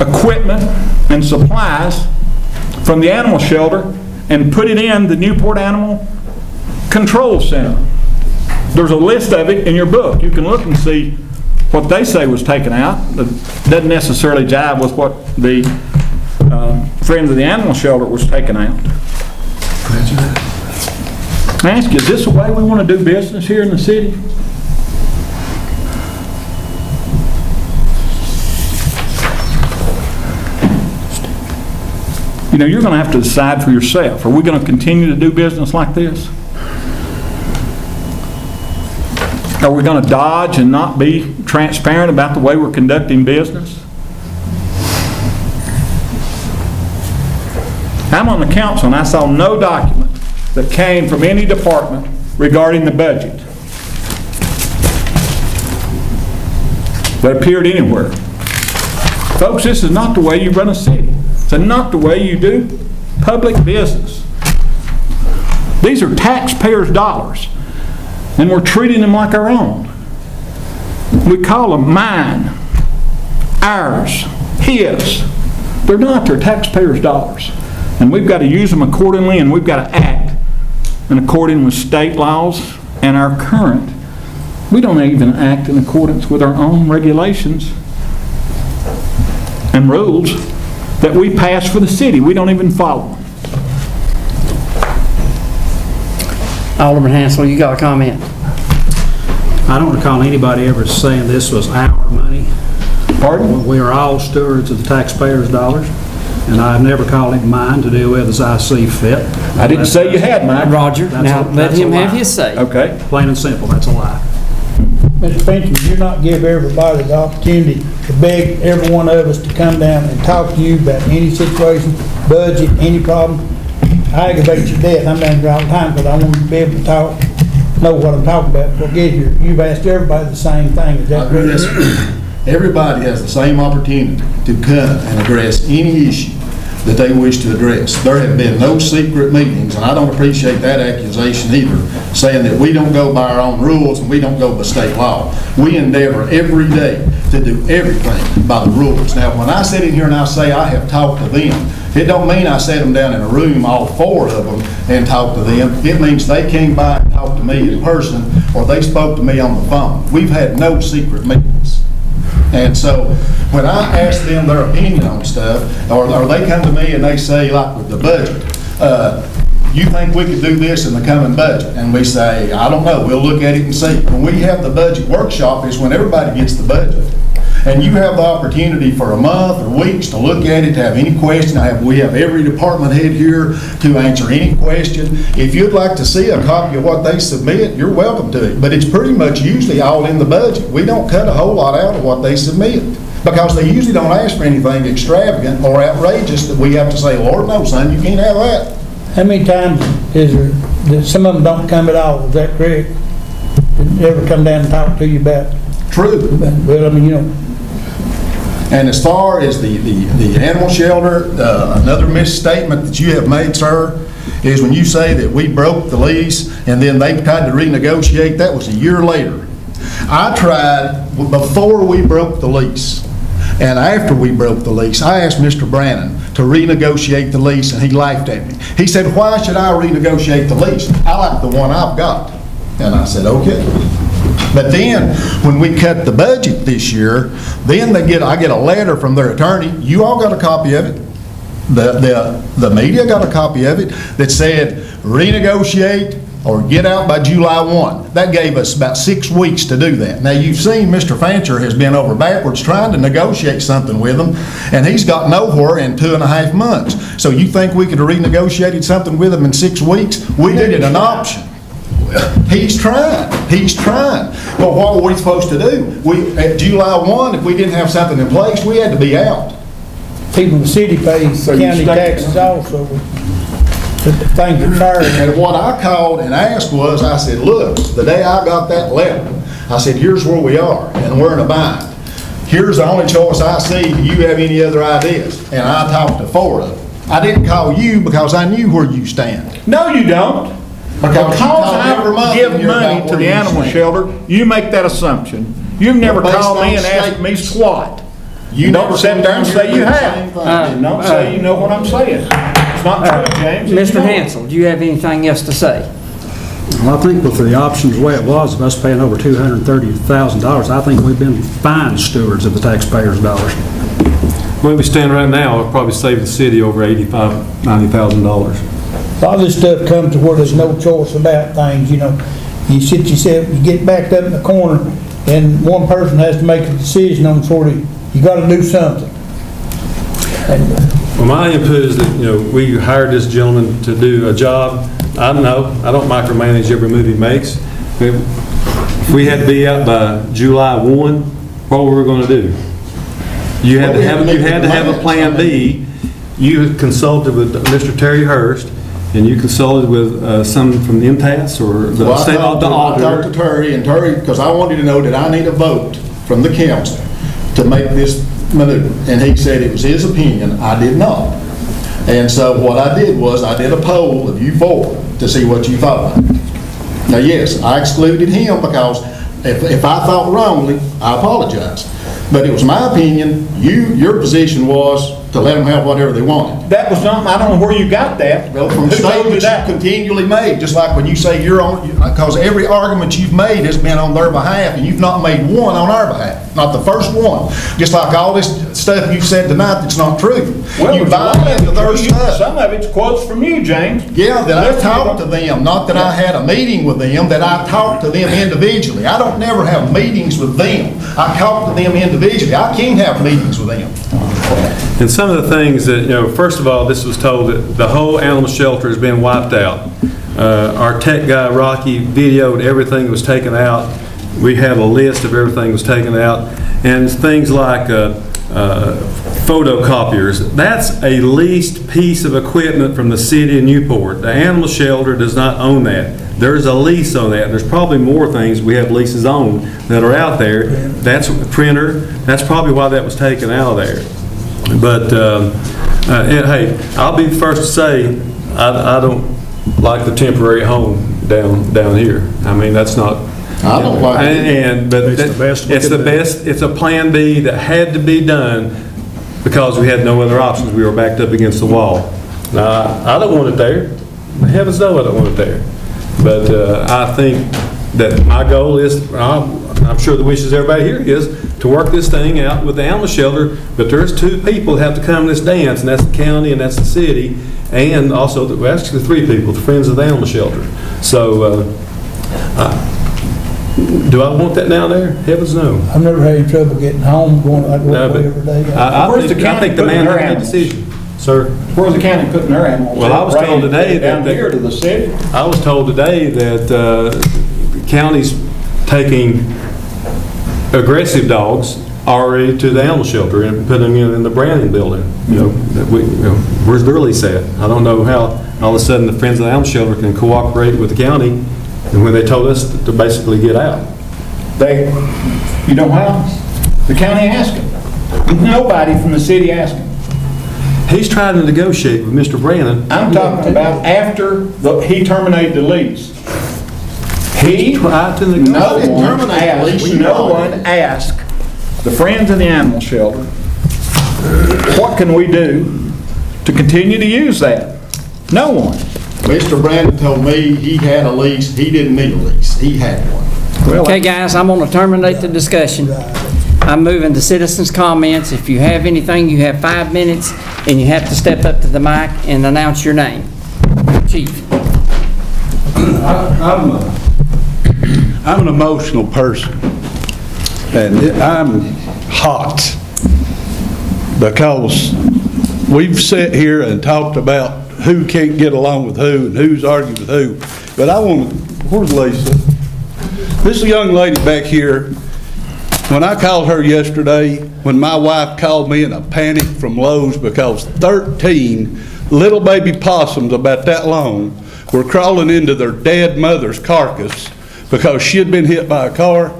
equipment and supplies from the animal shelter and put it in the Newport Animal Control Center. There's a list of it in your book. You can look and see what they say was taken out. It doesn't necessarily jive with what the Friends of the Animal Shelter was taken out. I ask you, is this the way we want to do business here in the city? You know, you're going to have to decide for yourself. Are we going to continue to do business like this? Are we going to dodge and not be transparent about the way we're conducting business? I'm on the council and I saw no document that came from any department regarding the budget that appeared anywhere. Folks, this is not the way you run a city. It's not the way you do public business. These are taxpayers' dollars, and we're treating them like our own. We call them mine, ours, his. They're not, they're taxpayers' dollars. And we've got to use them accordingly, and we've got to act in accordance with state laws and our current. We don't even act in accordance with our own regulations and rules that we pass for the city. We don't even follow them. Alderman Hansel, you got a comment? I don't recall anybody ever saying this was our money. Pardon? We are all stewards of the taxpayers' dollars, and I've never called it mine to deal with as I see fit. I didn't say you had mine. Roger, now let him have his say. Okay. Plain and simple, that's a lie. Mr. Fincham, you not give everybody the opportunity to beg every one of us to come down and talk to you about any situation, budget, any problem. I aggravate you to death. I'm down here all the time because I want to be able to talk, know what I'm talking about before I get here. You've asked everybody the same thing. Is that correct? Everybody has the same opportunity to come and address any issue that they wish to address. There have been no secret meetings, and I don't appreciate that accusation either, saying that we don't go by our own rules and we don't go by state law. We endeavor every day to do everything by the rules. Now, when I sit in here and I say I have talked to them, it don't mean I sat them down in a room, all 4 of them, and talked to them. It means they came by and talked to me in person, or they spoke to me on the phone. We've had no secret meetings. And so when I ask them their opinion on stuff, or they come to me and they say, like with the budget, you think we could do this in the coming budget? And we say, I don't know, we'll look at it and see. When we have the budget workshop is when everybody gets the budget. and you have the opportunity for a month or weeks to look at it, to have any question. We have every department head here to answer any question. If you'd like to see a copy of what they submit, you're welcome to it. But it's pretty much usually all in the budget. We don't cut a whole lot out of what they submit, because they usually don't ask for anything extravagant or outrageous that we have to say, Lord, no, son, you can't have that. How many times is there that some of them don't come at all? Is that correct? Did they ever come down and talk to you about? True. Well, I mean, you know. And as far as the animal shelter, another misstatement that you have made, sir, is when you say that we broke the lease and then they tried to renegotiate. That was a year later. I tried before we broke the lease. And after we broke the lease, I asked Mr. Brannon to renegotiate the lease, and he laughed at me. He said, why should I renegotiate the lease? I like the one I've got. And I said, okay. But then, when we cut the budget this year, then I get a letter from their attorney. You all got a copy of it. The media got a copy of it that said, renegotiate or get out by July 1. That gave us about 6 weeks to do that. Now, you've seen Mr. Fancher has been over backwards trying to negotiate something with them, and he's got nowhere in 2.5 months. So you think we could have renegotiated something with him in 6 weeks? We needed an option. He's trying. But what were we supposed to do? At July 1, if we didn't have something in place, we had to be out. People in the city pay county taxes also. And what I called and asked was, I said, look, the day I got that letter, I said, here's where we are, and we're in a bind. Here's the only choice I see. Do you have any other ideas? And I talked to 4 of them. I didn't call you because I knew where you stand. No, you don't. Because I give money to the animal shelter, you make that assumption. You've never called me and asked me squat. You don't sit there and say you have. Don't say you know what I'm saying. It's not true, James. Mr. Hansel, do you have anything else to say? Well, I think with the options the way it was, of us paying over $230,000, I think we've been fine stewards of the taxpayers' dollars. Where we stand right now, we'll probably save the city over $85,000, $90,000. A lot of this stuff comes to where there's no choice about things, you know. You sit yourself, you get backed up in the corner, and one person has to make a decision on sort of, you got to do something. Well, my input is that, you know, we hired this gentleman to do a job. I don't micromanage every move he makes. If we had to be out by July 1, what were we going to do? You had to have a plan B. You consulted with Mr. Terry Hurst, and you consulted with someone from the MTAS or the state auditor. I talked to Terry, because I wanted to know that I need a vote from the council to make this maneuver. And he said it was his opinion. I did not. And so what I did was I did a poll of you 4 to see what you thought about it. Now, yes, I excluded him because if I thought wrongly, I apologize. But it was my opinion. Your position was to let them have whatever they wanted. That was not, I don't know where you got that. Well, from statements you continually made, just like when you say you're on, because every argument you've made has been on their behalf, and you've not made one on our behalf. Not the first one. Just like all this stuff you've said tonight that's not true. Well, you buy into their stuff. Some of it's quotes from you, James. Yeah, that I talked to them, not that I had a meeting with them, that I talked to them individually. I don't never have meetings with them. I talk to them individually. I can't have meetings with them. And some of the things that, you know, first of all, this was told that the whole animal shelter has been wiped out. Our tech guy, Rocky, videoed everything that was taken out. We have a list of everything that was taken out. And things like photocopiers. That's a leased piece of equipment from the city of Newport. The animal shelter does not own that. There's a lease on that. There's probably more things we have leases on that are out there. That's a printer. That's probably why that was taken out of there. But, hey, I'll be the first to say I don't like the temporary home down here. I mean, that's not. I don't like it. But it's a plan B that had to be done because we had no other options. We were backed up against the wall. Now, I don't want it there. Heavens no, I don't want it there. But I think that my goal is, I'm sure the wishes of everybody here is, to work this thing out with the animal shelter, but there's 2 people that have to come to this dance, and that's the county and that's the city, and also, actually 3 people, the Friends of the Animal Shelter. So, Do I want that down there? Heavens no. I've never had any trouble getting home, I go No, away but every day. Where's the I county think the putting man their made that animals? decision. Sir? Where's the county putting their animals? Well, I was told Bringing today it down that- here to the city. I was told today that the county's taking aggressive dogs already to the animal shelter and putting them in the Browning building. Where's the release at? I don't know how all of a sudden the Friends of the Animal Shelter can cooperate with the county and when they told us to basically get out. You know how? The county asked them. Nobody from the city asked them. He's trying to negotiate with Mr. Brandon. I'm talking about after he terminated the lease. He tried to negotiate. No one asked the Friends of the Animal Shelter, what can we do to continue to use that? No one. Mr. Brandon told me he had a lease, he didn't need a lease, he had one. Okay, guys, I'm going to terminate the discussion. I'm moving to citizens' comments. If you have anything, you have 5 minutes, and you have to step up to the mic and announce your name. Chief. I'm an emotional person, and I'm hot because we've sat here and talked about who can't get along with who and who's arguing with who. But where's Lisa? This young lady back here, when I called her yesterday, when my wife called me in a panic from Lowe's because 13 little baby possums about that long were crawling into their dead mother's carcass because she had been hit by a car,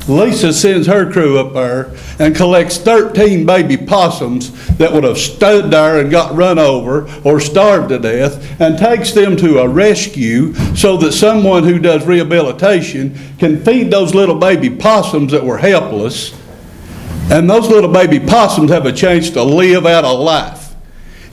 Lisa sends her crew up there and collects 13 baby possums that would have stood there and got run over or starved to death and takes them to a rescue so that someone who does rehabilitation can feed those little baby possums that were helpless, and those little baby possums have a chance to live out a life.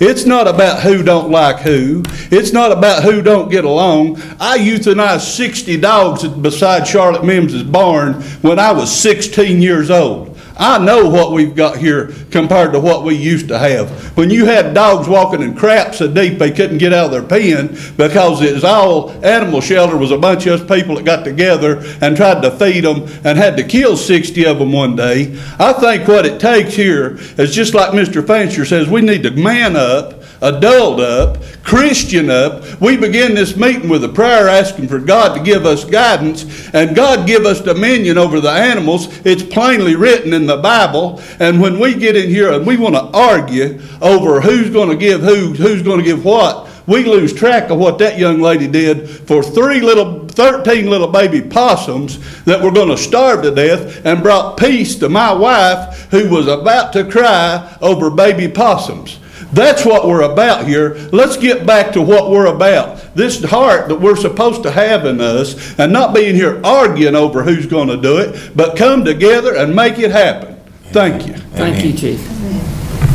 It's not about who don't like who. It's not about who don't get along. I euthanized 60 dogs beside Charlotte Mims's barn when I was 16 years old. I know what we've got here compared to what we used to have. When you had dogs walking in crap so deep they couldn't get out of their pen because it was all animal shelter was a bunch of us people that got together and tried to feed them and had to kill 60 of them one day. I think what it takes here is just like Mr. Fancher says, we need to man up, adult up, Christian up. We begin this meeting with a prayer asking for God to give us guidance, and God give us dominion over the animals. It's plainly written in the Bible. And when we get in here and we want to argue over who's going to give who's going to give what, we lose track of what that young lady did for 13 little baby possums that were going to starve to death and brought peace to my wife who was about to cry over baby possums. That's what we're about here. Let's get back to what we're about. This heart that we're supposed to have in us, and not being here arguing over who's going to do it, but come together and make it happen. Thank you. Thank you, Chief.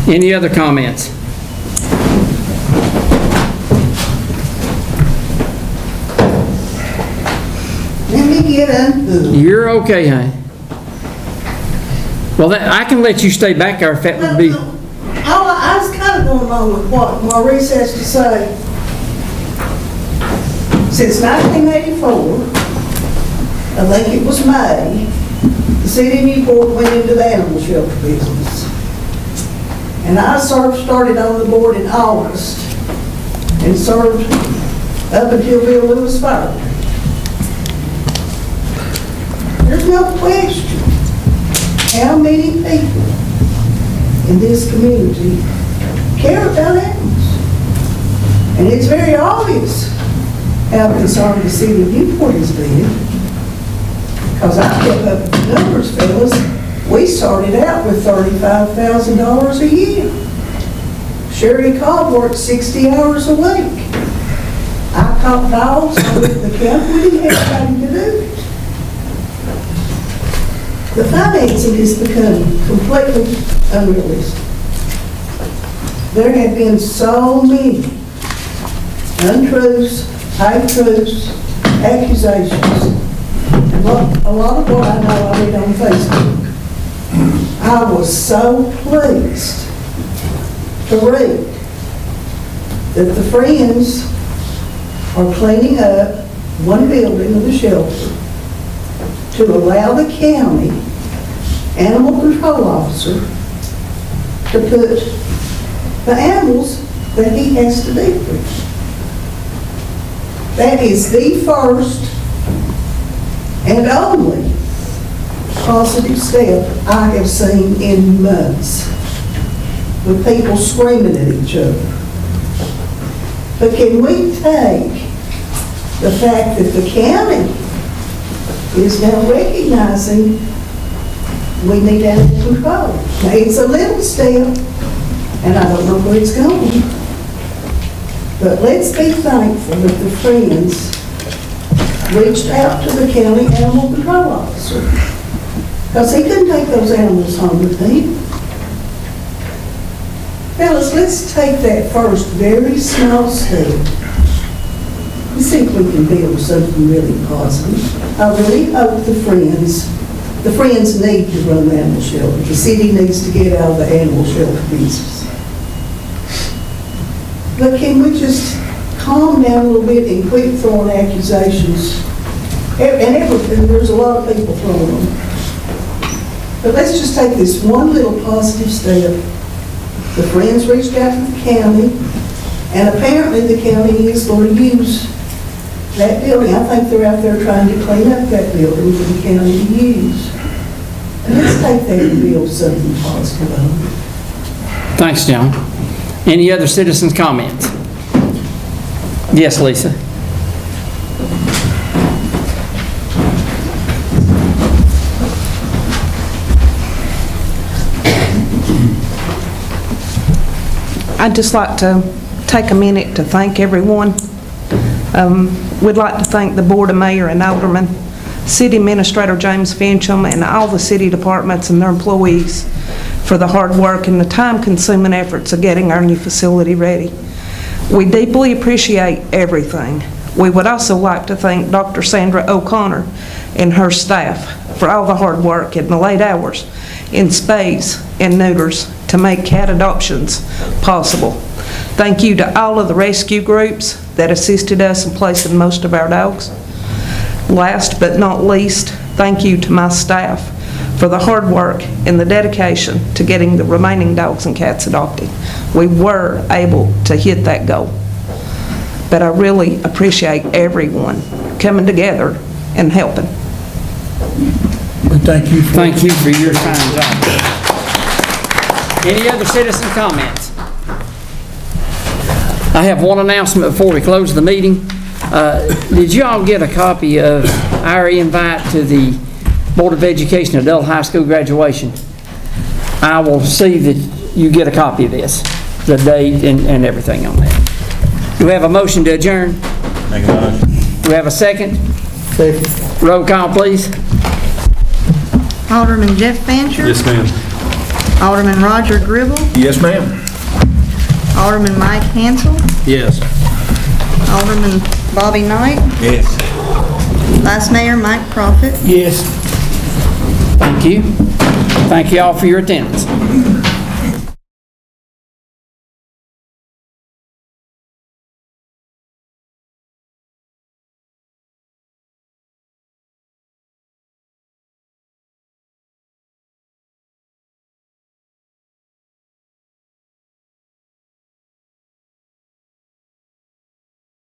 Any other comments? Let me get unhooked. You're okay, honey. Well, I can let you stay back there if that would be... I was kind of going along with what Maurice has to say. Since 1984, I think it was May, the city of Newport went into the animal shelter business. And I started on the board in August and served up until Bill Lewis fired me. There's no question how many people in this community care about animals. And it's very obvious how concerned the city of Newport has been. Because I kept up with the numbers, fellas. We started out with $35,000 a year. Sherry Cobb worked 60 hours a week. I caught dogs with the county. We didn't have anybody to do it. The financing has become completely unrealistic. There have been so many untruths, half-truths, accusations. And a lot of what I know I read on Facebook. I was so pleased to read that the Friends are cleaning up one building of the shelter to allow the county animal control officer to put the animals that he has to deal with. That is the first and only positive step I have seen in months, with people screaming at each other. But can we take the fact that the county is now recognizing we need animal control? Now, it's a little step, and I don't know where it's going, but let's be thankful that the Friends reached out to the county animal control officer, because he couldn't take those animals home with him. Fellas, let's take that first very small step and see if we can build something really positive. I really hope the Friends need to run the animal shelter. The city needs to get out of the animal shelter business. But can we just calm down a little bit and quit throwing accusations? And there's a lot of people throwing them. But let's just take this one little positive step. The Friends reached out to the county, and apparently the county is going to use that building. I think they're out there trying to clean up that building for the county to use. And let's take that and build something positive on it. Thanks, John. Any other citizens' comments? Yes, Lisa. I'd just like to take a minute to thank everyone. We'd like to thank the Board of Mayor and Aldermen, City Administrator James Fincham, and all the city departments and their employees for the hard work and the time-consuming efforts of getting our new facility ready. We deeply appreciate everything. We would also like to thank Dr. Sandra O'Connor and her staff for all the hard work in the late hours in spays and neuters to make cat adoptions possible. Thank you to all of the rescue groups that assisted us in placing most of our dogs. Last but not least, thank you to my staff for the hard work and the dedication to getting the remaining dogs and cats adopted. We were able to hit that goal. But I really appreciate everyone coming together and helping. Thank you. Thank you for your time, John. Any other citizen comments? I have one announcement before we close the meeting. Did you all get a copy of our invite to the Board of Education adult high school graduation? I will see that you get a copy of this, the date and everything on that. Do we have a motion to adjourn? Make a motion. Do we have a second? Second. Roll call, please. Alderman Jeff Fancher. Yes, ma'am. Alderman Roger Gribble. Yes, ma'am. Alderman Mike Hansel. Yes. Alderman Bobby Knight. Yes. Vice Mayor Mike Profit. Yes. Thank you. Thank you all for your attendance.